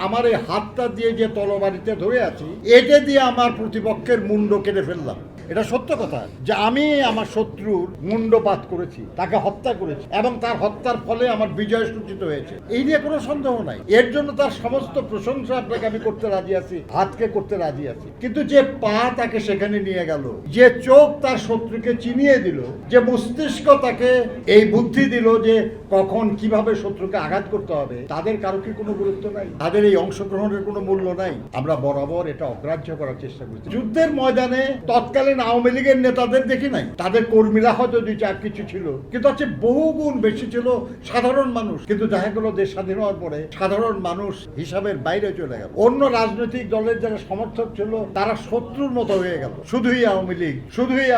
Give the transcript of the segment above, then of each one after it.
আমার এই হাতটা দিয়ে যে তরবারিতে ধরে আছি, এটা দিয়ে আমার প্রতিপক্ষের মুন্ড কেটে ফেললাম। এটা সত্য কথা যে আমি আমার শত্রুর মুন্ডপাত করেছি, তাকে হত্যা করেছি, এবং তার হত্যার ফলে আমার বিজয় সূচিত হয়েছে। এই নিয়ে কোনো সন্দেহ নাই। এর জন্য তার সমস্ত প্রশংসা আপনাকে আমি করতে রাজি আছি, হাতকে করতে রাজি আছি। কিন্তু যে পা তাকে সেখানে নিয়ে গেল, যে চোখ তার শত্রুকে চিনিয়ে দিল, যে মস্তিষ্ক তাকে এই বুদ্ধি দিল যে কখন কিভাবে শত্রুকে আঘাত করতে হবে, তাদের কারো কি কোনো গুরুত্ব নাই? তাদের এই অংশগ্রহণের কোনো মূল্য নাই? আমরা বরাবর এটা অগ্রাহ্য করার চেষ্টা করছি। যুদ্ধের ময়দানে তৎকালীন আওয়ামী লীগের নেতাদের দেখি নাই, তাদের কর্মীরা হয়তো দুই চার কিছু ছিল, কিন্তু হচ্ছে বহু গুণ বেশি ছিল সাধারণ মানুষ। কিন্তু দেখা গেল দেশ স্বাধীন হওয়ার পরে সাধারণ মানুষ হিসাবের বাইরে চলে গেল। অন্য রাজনৈতিক দলের যারা সমর্থক ছিল তারা শত্রুর মতো হয়ে গেল। শুধুই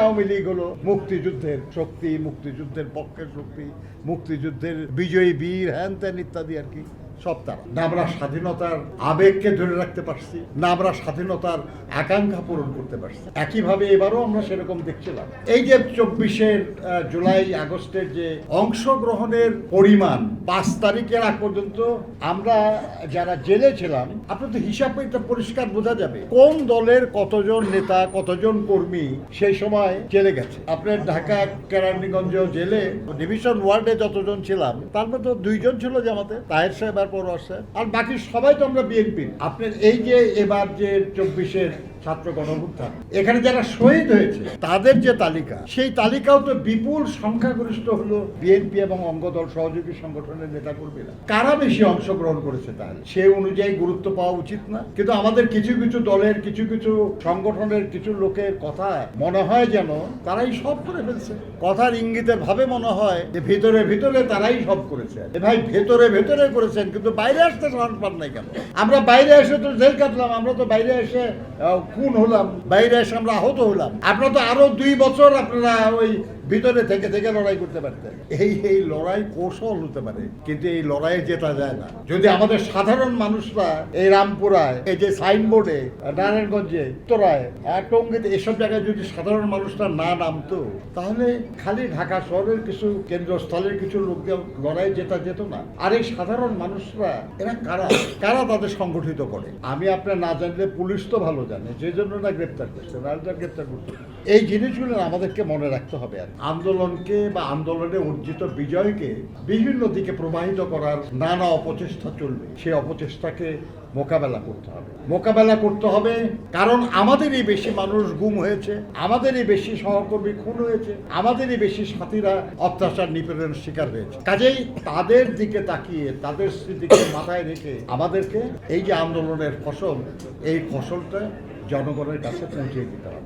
আওয়ামী লীগ হলো মুক্তিযুদ্ধের শক্তি, মুক্তিযুদ্ধের পক্ষের শক্তি, মুক্তিযুদ্ধের বিজয়ী বীর, হ্যান ত্যান ইত্যাদি আর কি। সব তারা। না আমরা স্বাধীনতার আবেগকে ধরে রাখতে পারছি, না আমরা স্বাধীনতার আকাঙ্ক্ষা পূরণ করতে পারছি। একইভাবে এবারও আমরা সেরকম দেখছিলাম। এই যে 24 জুলাই আগস্টের যে অংশগ্রহণের পরিমাণ, 5 তারিখের আগ পর্যন্ত আমরা যারা জেলে ছিলাম, আপনার তো হিসাবে এটা পরিষ্কার বোঝা যাবে কোন দলের কতজন নেতা, কতজন কর্মী সেই সময় জেলে গেছে। আপনার ঢাকা কেরানীগঞ্জ জেলে ডিভিশন ওয়ার্ডে যতজন ছিলাম তার মধ্যে 2 জন ছিল জামাতে, তাহের সাহেব আর পর আসছে, আর বাকি সবাই তো আমরা বিএনপি। আপনার এই যে এবার যে 24 ছাত্র গণঅভ্যুত্থান, এখানে যারা শহীদ হয়েছে তাদের যে তালিকা, সেই তালিকাও তো বিপুল সংখ্যাগরিষ্ঠ হলো বিএনপি এবং অঙ্গদল সহযোগী সংগঠনের নেতা কর্মীরা। কারা বেশি অংশগ্রহণ করেছে তাহলে সেই অনুযায়ী গুরুত্ব পাওয়া উচিত না? কিন্তু আমাদের কিছু কিছু দলের, কিছু কিছু সংগঠনের কিছু লোকের কথা মনে হয় যেন তারাই সব করে ফেলছে। কথার ইঙ্গিতের ভাবে মনে হয় যে ভিতরে ভিতরে তারাই সব করেছে। ভাই, ভেতরে ভেতরে করেছেন, কিন্তু বাইরে আসতে সাহস পান নাই কেন? আমরা বাইরে এসে তো জেল কাটলাম, আমরা তো বাইরে এসে খুন হলাম, বাইরে এসে আমরা আহত হলাম। আপনারা তো আরো 2 বছর আপনারা ওই ভিতরে থেকে থেকে লড়াই করতে পারতেন। এই লড়াই কৌশল হতে পারে, কিন্তু এই লড়াইয়ে জেতা যায় না যদি আমাদের সাধারণ মানুষরা এই রামপুরায়, এই যে সাইনবোর্ডে, নারায়ণগঞ্জে, উত্তরায়, টঙ্গীতে, এসব জায়গায় যদি সাধারণ মানুষরা না নামতো, তাহলে খালি ঢাকা শহরের কিছু কেন্দ্রস্থলের কিছু লোক লড়াই জেতা যেত না। আর এই সাধারণ মানুষরা এরা কারা কারা তাদের সংগঠিত করে? আমি আপনার না জানলে পুলিশ তো ভালো জানে, যে জন্য না গ্রেপ্তার করছে, না গ্রেপ্তার করছে। এই জিনিসগুলো আমাদেরকে মনে রাখতে হবে। আর আন্দোলনকে বা আন্দোলনে অর্জিত বিজয়কে বিভিন্ন দিকে প্রবাহিত করার নানা অপচেষ্টা চলবে। সেই অপচেষ্টাকে মোকাবেলা করতে হবে, কারণ আমাদেরই বেশি মানুষ গুম হয়েছে, আমাদেরই বেশি সহকর্মী খুন হয়েছে, আমাদেরই বেশি সাথীরা অত্যাচার নিপীড়নের শিকার হয়েছে। কাজেই তাদের দিকে তাকিয়ে, তাদের স্মৃতিকে মাথায় রেখে আমাদেরকে এই যে আন্দোলনের ফসল, এই ফসলটা জনগণের কাছে পৌঁছে দিতে হবে।